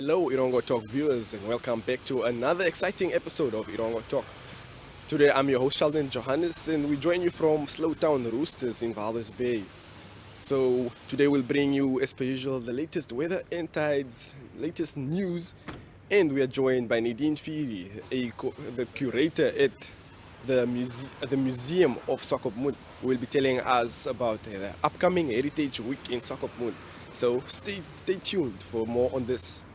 Hello, Erongo Talk viewers, and welcome back to another exciting episode of Erongo Talk. Today, I'm your host, Sheldon Johannes, and we join you from Slowtown Roosters in Walvis Bay. So, today we'll bring you, as per usual, the latest weather and tides, latest news, and we are joined by Nadine Phiri, the curator at the Museum of Swakopmund, who will be telling us about the upcoming Heritage Week in Swakopmund. So, stay tuned for more on this.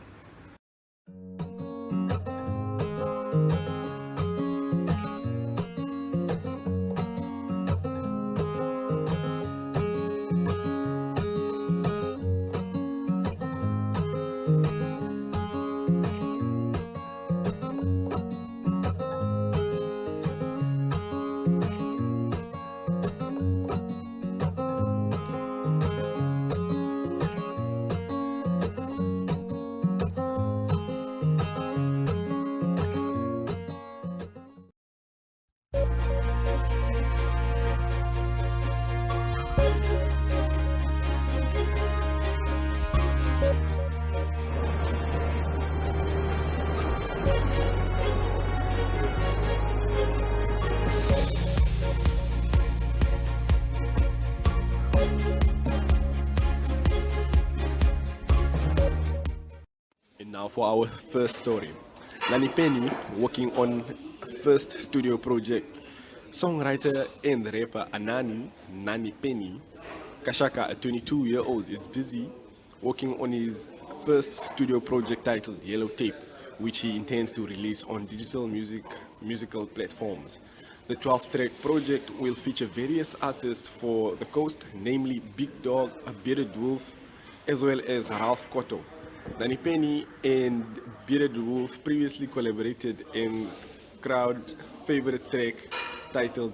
Now for our first story. Nani Penny working on first studio project. Songwriter and rapper Anani Nani Penny Kashaka, a 22-year-old, is busy working on his first studio project titled Yellow Tape, which he intends to release on digital musical platforms. The 12-track project will feature various artists for the coast, namely Big Dog, a Bearded Wolf, as well as Ralph Cotto. Nani Penny and Bearded Wolf previously collaborated in crowd favorite track titled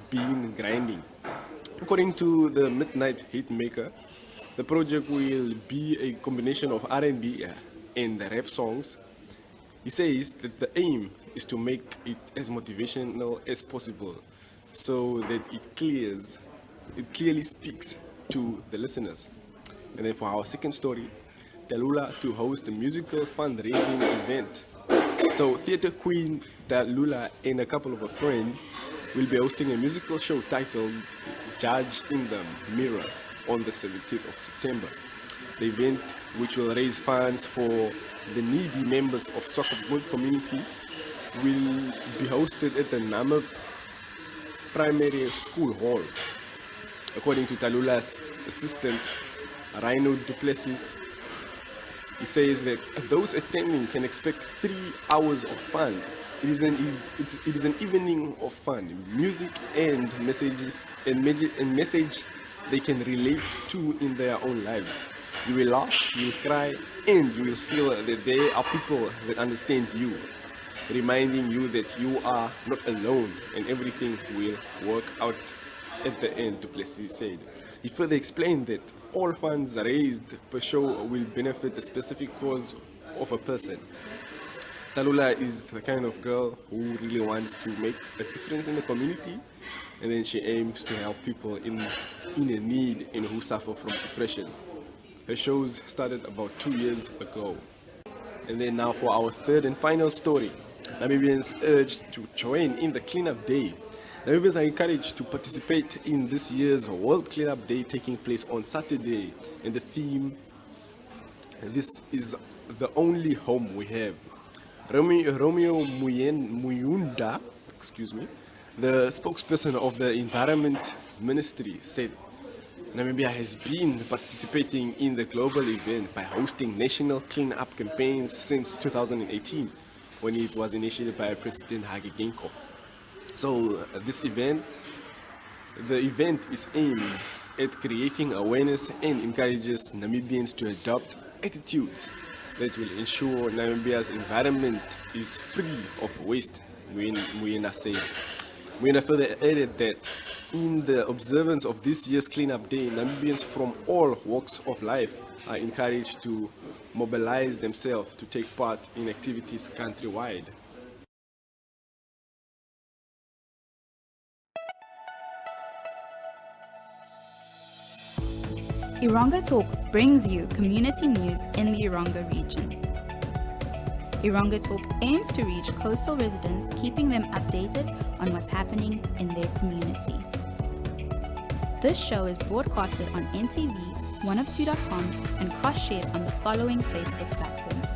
Bean Grinding. According to the Midnight Hitmaker, the project will be a combination of R&B and rap songs. He says that the aim is to make it as motivational as possible so that it clearly speaks to the listeners. And then for our second story, Talula to host a musical fundraising event. So Theatre Queen Talula and a couple of her friends will be hosting a musical show titled Judge in the Mirror on the 17th of September. The event, which will raise funds for the needy members of Swakopmund community, will be hosted at the Nama Primary School Hall. According to Talula's assistant, Rhino Duplessis, he says that those attending can expect 3 hours of fun. It is an evening of fun, music and messages and message they can relate to in their own lives. You will laugh, you will cry, and you will feel that there are people that understand you, reminding you that you are not alone and everything will work out at the end, Duplessis said. He further explained that all funds raised per show will benefit a specific cause of a person. Talula is the kind of girl who really wants to make a difference in the community, and then she aims to help people in a need and who suffer from depression. Her shows started about 2 years ago. And then now for our third and final story. Namibians urged to join in the cleanup day. Namibians are encouraged to participate in this year's World Cleanup Day taking place on Saturday, and the theme, "This is the only home we have." Romeo Muyunda, the spokesperson of the Environment Ministry, said Namibia has been participating in the global event by hosting national clean-up campaigns since 2018, when it was initiated by President Hage Geingob. So the event is aimed at creating awareness and encourages Namibians to adopt attitudes that will ensure Namibia's environment is free of waste, Muyena said. Muyena further added that in the observance of this year's cleanup day, Namibians from all walks of life are encouraged to mobilize themselves to take part in activities countrywide. Erongo Talk brings you community news in the Erongo region. Erongo Talk aims to reach coastal residents, keeping them updated on what's happening in their community. This show is broadcasted on NTV, 1of2.com, and cross-shared on the following Facebook platforms: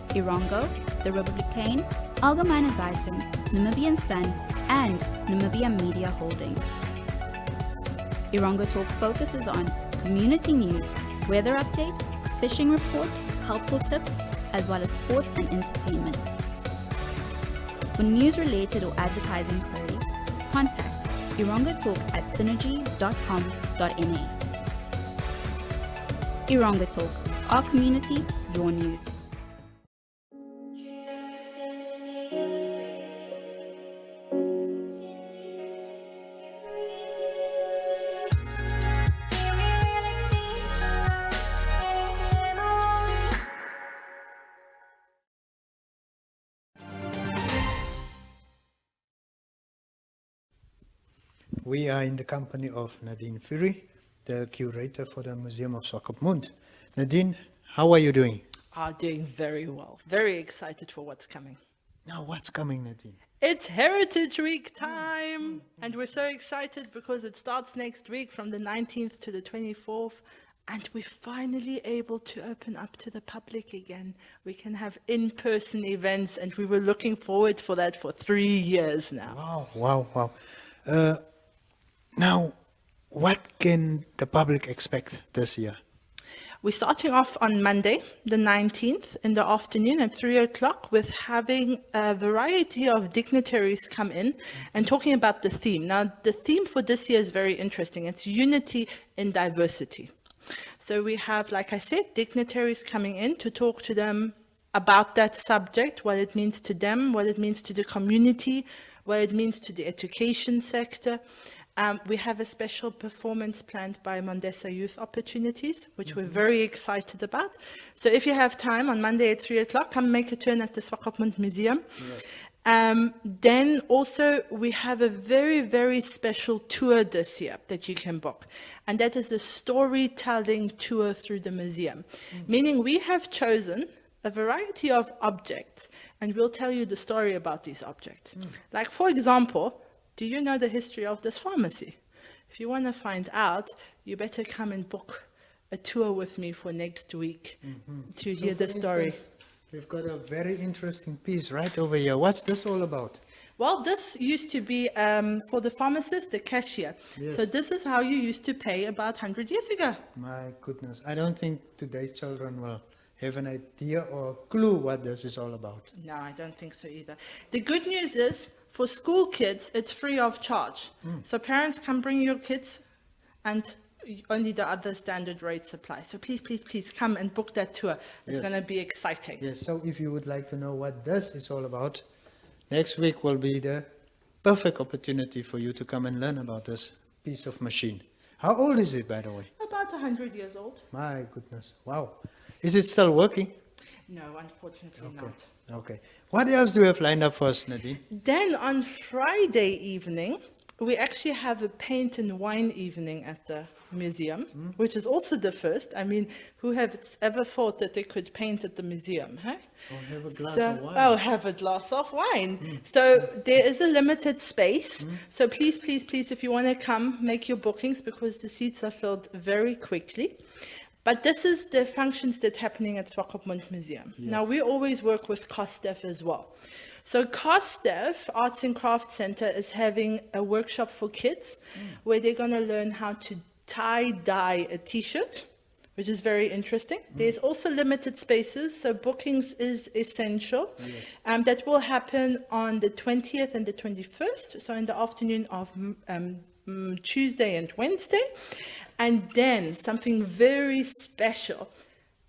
Erongo, The Republican, Algemene Zeitung, Namibian Sun, and Namibia Media Holdings. Erongo Talk focuses on community news, weather update, fishing report, helpful tips, as well as sport and entertainment. For news-related or advertising queries, contact Erongo Talk at synergy.com.na. Erongo Talk, our community, your news. We are in the company of Nadine Phiri, the curator for the Museum of Swakopmund. Nadine, how are you doing? Doing very well. Very excited for what's coming. Now, what's coming, Nadine? It's Heritage Week time, and we're so excited because it starts next week from the 19th to the 24th, and we're finally able to open up to the public again. We can have in-person events, and we were looking forward for that for 3 years now. Wow. Now, what can the public expect this year? We're starting off on Monday, the 19th, in the afternoon at 3 o'clock with having a variety of dignitaries come in and talking about the theme. Now, the theme for this year is very interesting. It's unity in diversity. So we have, like I said, dignitaries coming in to talk to them about that subject, what it means to them, what it means to the community, what it means to the education sector. We have a special performance planned by Mondesa Youth Opportunities, which we're very excited about. So if you have time on Monday at 3 o'clock, come make a turn at the Swakopmund Museum. Yes. Then also we have a very, very special tour this year that you can book. And that is a storytelling tour through the museum. Meaning we have chosen a variety of objects and we'll tell you the story about these objects. Like, for example, do you know the history of this pharmacy? If you want to find out, you better come and book a tour with me for next week to hear the story. We've got a very interesting piece right over here. What's this all about? Well, this used to be for the pharmacist, the cashier. Yes. So this is how you used to pay about 100 years ago. My goodness. I don't think today's children will have an idea or a clue what this is all about. No, I don't think so either. The good news is, for school kids, it's free of charge. So parents can bring your kids and only the other standard rates apply. So please come and book that tour. It's going to be exciting. Yes, so if you would like to know what this is all about, next week will be the perfect opportunity for you to come and learn about this piece of machine. How old is it, by the way? About 100 years old. My goodness, wow. Is it still working? No, unfortunately not. Okay. What else do we have lined up for us, Nadine? Then on Friday evening, we actually have a paint and wine evening at the museum, which is also the first. I mean, who has ever thought that they could paint at the museum, huh? Or have a glass of wine. Oh, have a glass of wine. So there is a limited space. So please, if you want to come, make your bookings because the seats are filled very quickly. But this is the functions that are happening at Swakopmund Museum. Yes. Now, we always work with COSTEF as well. So COSTEF, Arts and Crafts Center, is having a workshop for kids where they're going to learn how to tie-dye a T-shirt, which is very interesting. There's also limited spaces, so bookings is essential. Yes. That will happen on the 20th and the 21st, so in the afternoon of Tuesday and Wednesday. And then something very special.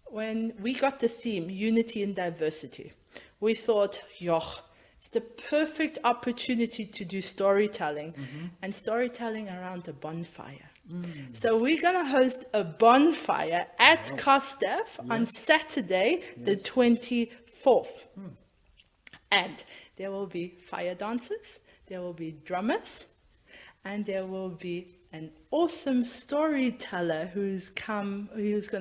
When we got the theme, Unity in Diversity, we thought, it's the perfect opportunity to do storytelling, and storytelling around a bonfire. So we're going to host a bonfire at COSTEF on Saturday, the 24th. And there will be fire dancers, there will be drummers, and there will be an awesome storyteller who's going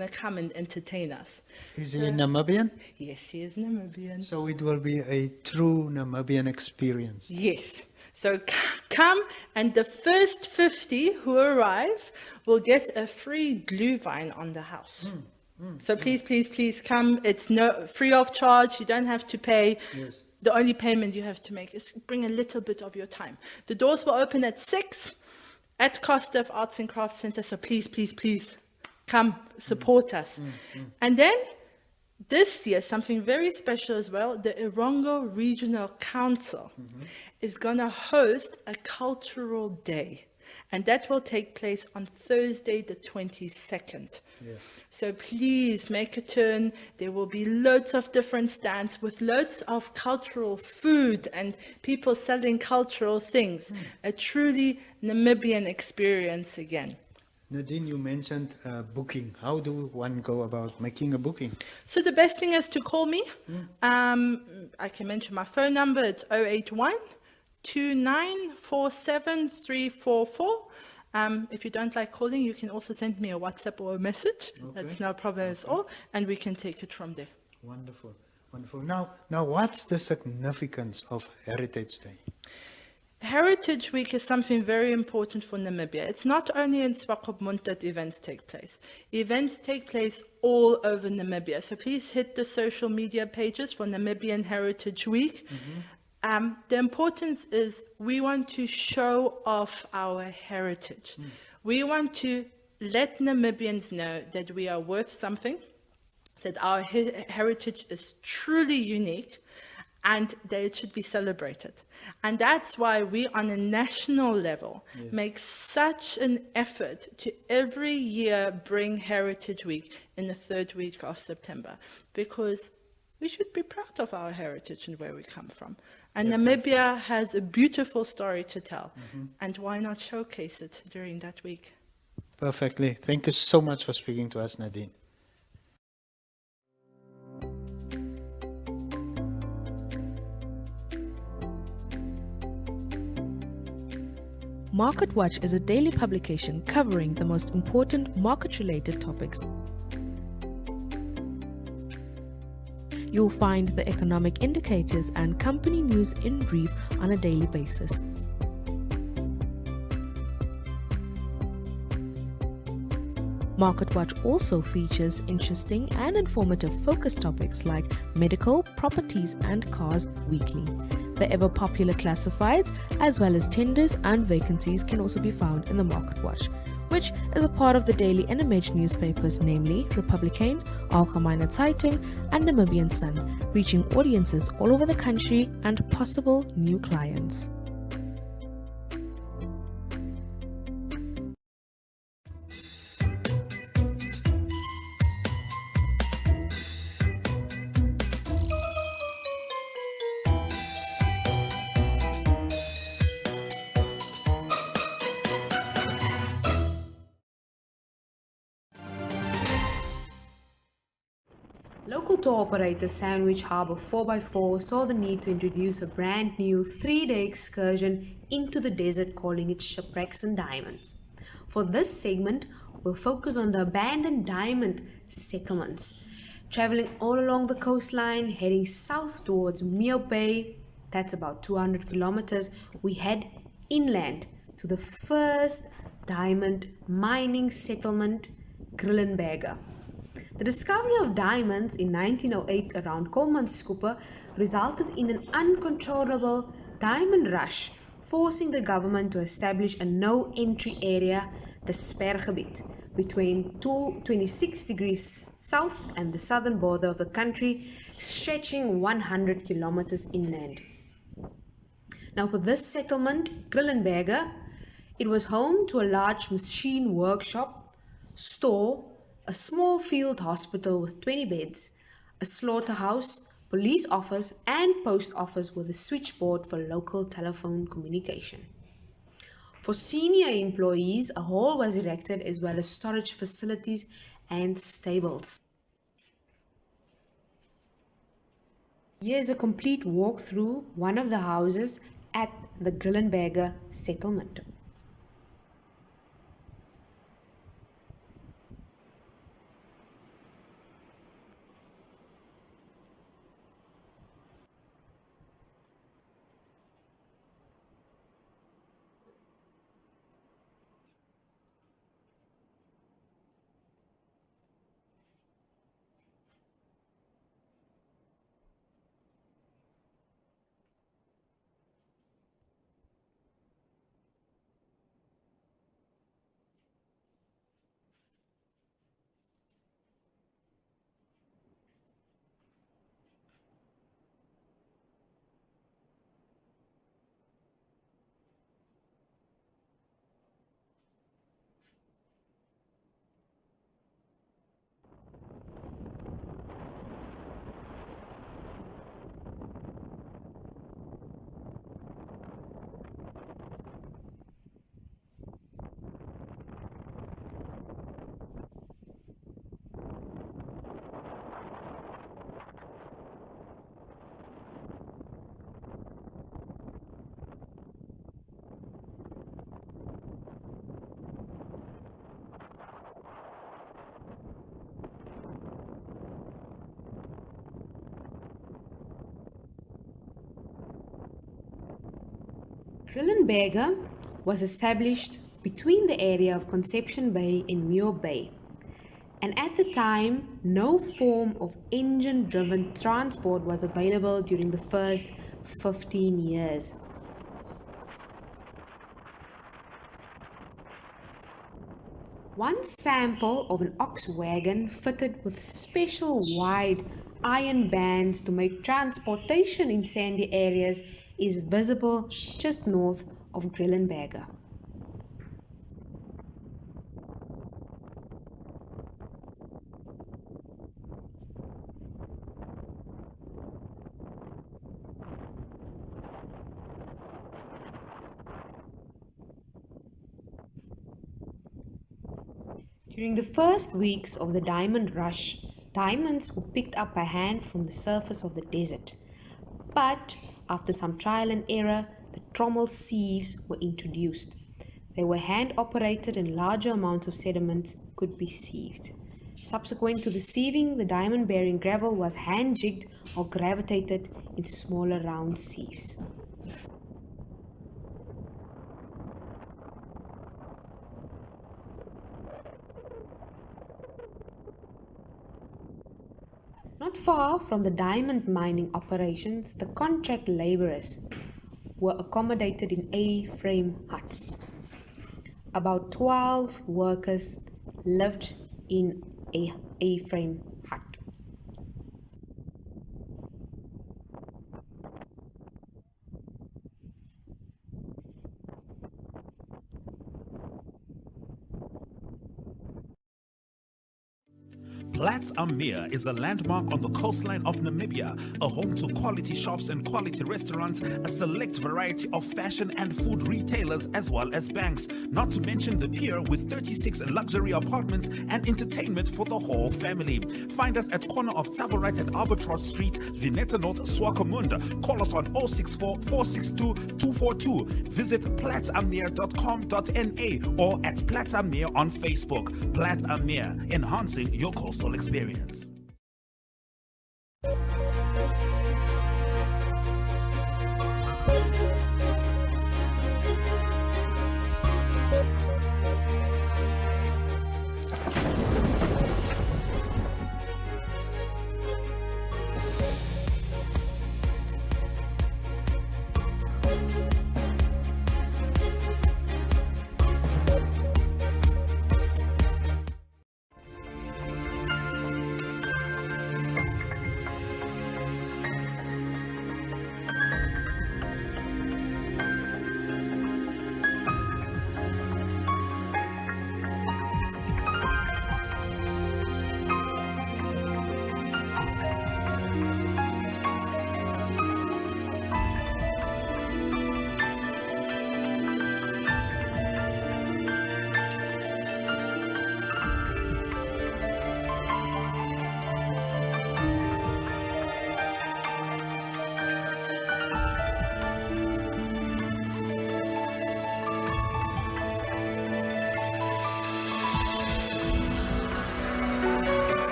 to come and entertain us. Is he Namibian? Yes, he is Namibian. So it will be a true Namibian experience. Yes. So come, and the first 50 who arrive will get a free glühwein on the house. So please come. It's free of charge. You don't have to pay. Yes. The only payment you have to make is bring a little bit of your time. The doors will open at 6 at Kostev Arts and Crafts Center. So please come support us. And then this year, something very special as well, the Erongo Regional Council is going to host a cultural day. And that will take place on Thursday, the 22nd. Yes. So please make a turn. There will be loads of different stands with loads of cultural food and people selling cultural things. A truly Namibian experience again. Nadine, you mentioned booking. How do one go about making a booking? So the best thing is to call me. I can mention my phone number. It's 081 2947 344. If you don't like calling, you can also send me a WhatsApp or a message. Okay. That's no problem at all, and we can take it from there. Wonderful, wonderful. Now, what's the significance of Heritage Day? Heritage Week is something very important for Namibia. It's not only in Swakopmund that events take place. Events take place all over Namibia. So please hit the social media pages for Namibian Heritage Week. The importance is we want to show off our heritage. We want to let Namibians know that we are worth something, that our heritage is truly unique, and that it should be celebrated. And that's why we, on a national level, make such an effort to every year bring Heritage Week in the 3rd week of September, because we should be proud of our heritage and where we come from. And Namibia has a beautiful story to tell, and why not showcase it during that week? Perfectly. Thank you so much for speaking to us, Nadine. Market Watch is a daily publication covering the most important market-related topics. You'll find the economic indicators and company news in brief on a daily basis. Market Watch also features interesting and informative focus topics like medical, properties and cars weekly. The ever-popular classifieds, as well as tenders and vacancies, can also be found in the Market Watch, which is a part of the daily NMH newspapers, namely Republican, Algemene Zeitung and Namibian Sun, reaching audiences all over the country and possible new clients. Local tour operator Sandwich Harbour 4x4 saw the need to introduce a brand new 3-day excursion into the desert, calling it Shipwrecks and Diamonds. For this segment, we'll focus on the abandoned diamond settlements. Traveling all along the coastline, heading south towards Walvis Bay, that's about 200 kilometers, we head inland to the first diamond mining settlement, Grillenberger. The discovery of diamonds in 1908 around Kolmanskooper resulted in an uncontrollable diamond rush, forcing the government to establish a no-entry area, the Sperrgebied, between 26 degrees south and the southern border of the country, stretching 100 kilometers inland. Now for this settlement, Grillenberger, it was home to a large machine workshop, store, a small field hospital with 20 beds, a slaughterhouse, police office and post office with a switchboard for local telephone communication. For senior employees, a hall was erected as well as storage facilities and stables. Here is a complete walk through one of the houses at the Grillenberger settlement. Grillenberger was established between the area of Conception Bay and Muir Bay, and at the time, no form of engine-driven transport was available during the first 15 years. One sample of an ox wagon fitted with special wide iron bands to make transportation in sandy areas is visible just north of Grillenberger. During the first weeks of the diamond rush, diamonds were picked up by hand from the surface of the desert. But after some trial and error, the trommel sieves were introduced. They were hand operated and larger amounts of sediment could be sieved. Subsequent to the sieving, the diamond bearing gravel was hand jigged or gravitated in smaller round sieves. Not far from the diamond mining operations, the contract laborers were accommodated in A-frame huts. About 12 workers lived in a A-frame hut. Platz am Meer is a landmark on the coastline of Namibia, a home to quality shops and quality restaurants, a select variety of fashion and food retailers, as well as banks, not to mention the pier with 36 luxury apartments and entertainment for the whole family. Find us at corner of Taborit and Albatross Street, Vineta North, Swakopmund. Call us on 064 462 242. Visit platzammeer.com.na or at Platz am Meer on Facebook. Platz am Meer, enhancing your coastal experience.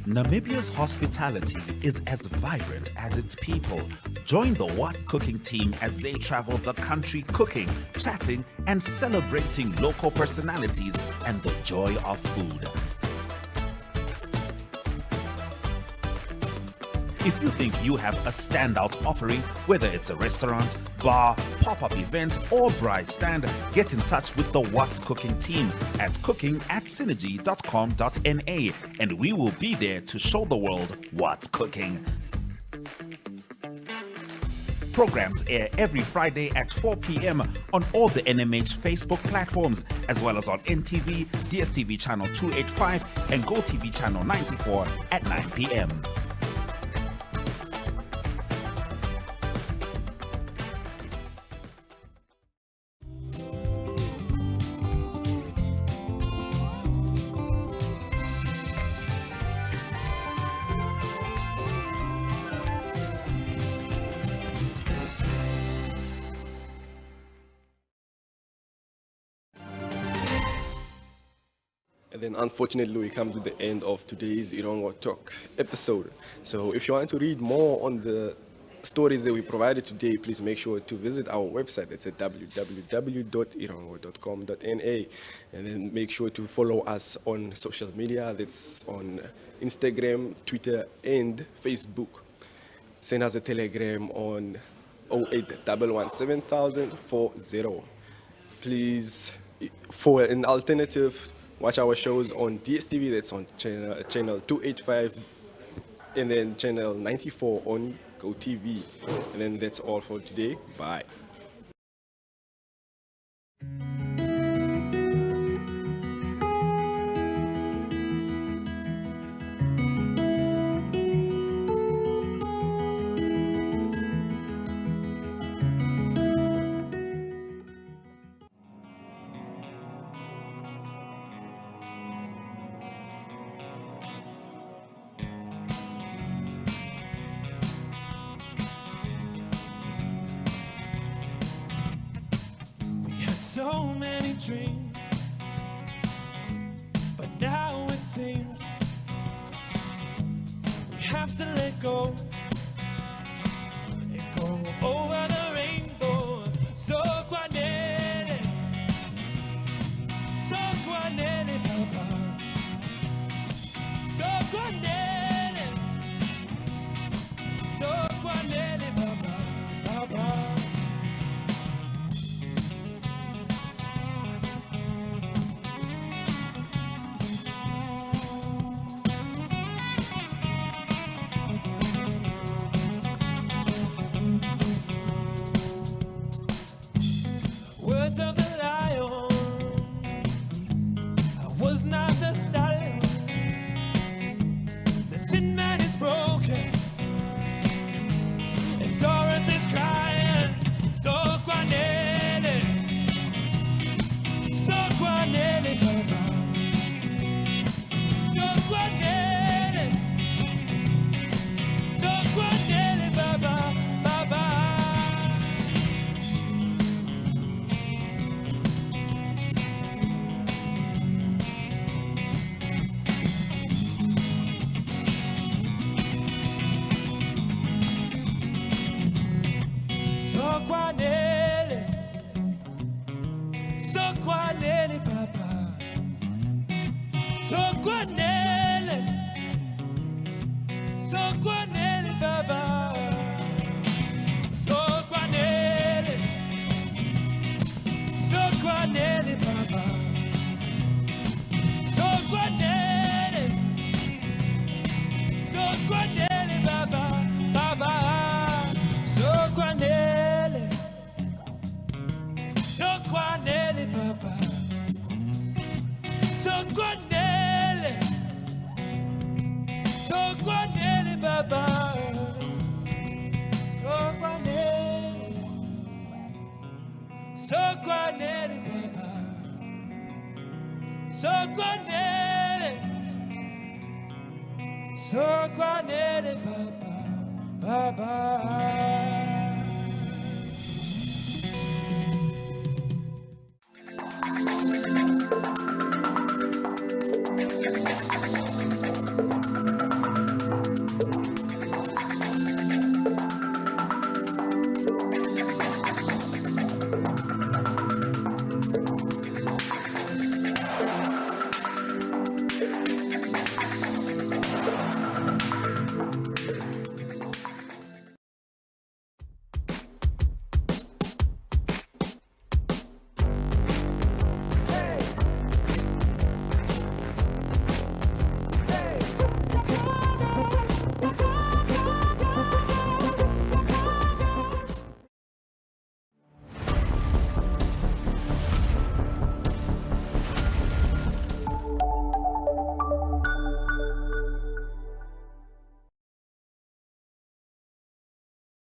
Namibia's hospitality is as vibrant as its people. Join the What's Cooking team as they travel the country cooking, chatting, and celebrating local personalities and the joy of food. If you think you have a standout offering, whether it's a restaurant, bar, pop-up event, or braai stand, get in touch with the What's Cooking team at cooking@synergy.com.na, and we will be there to show the world what's cooking. Programs air every Friday at 4 p.m. on all the NMH Facebook platforms, as well as on NTV, DSTV channel 285, and GoTV channel 94 at 9 p.m. And then unfortunately we come to the end of today's Erongo Talk episode. So if you want to read more on the stories that we provided today, please make sure to visit our website. It's at www.erongo.com.na, and then make sure to follow us on social media. That's on Instagram, Twitter, and Facebook. Send us a telegram on 08117040. Please, for an alternative, watch our shows on DSTV, that's on channel 285, and then channel 94 on GoTV. And then that's all for today. Bye. So many dreams, but now it seems we have to let go and go over the rainbow. So guanene, papa, so guanene, papa. Words of the lion, I was not the stallion. The Tin Man is broken, and Dorothy's crying. So guanene, papa. So guanene, papa, papa. Soquanele, papa. Soquanele, papa. Soquanele, papa. Soquanele, papa, papa. Soquanele, papa. Soquanele, papa. Soquanele, papa. Soquanele, papa, papa.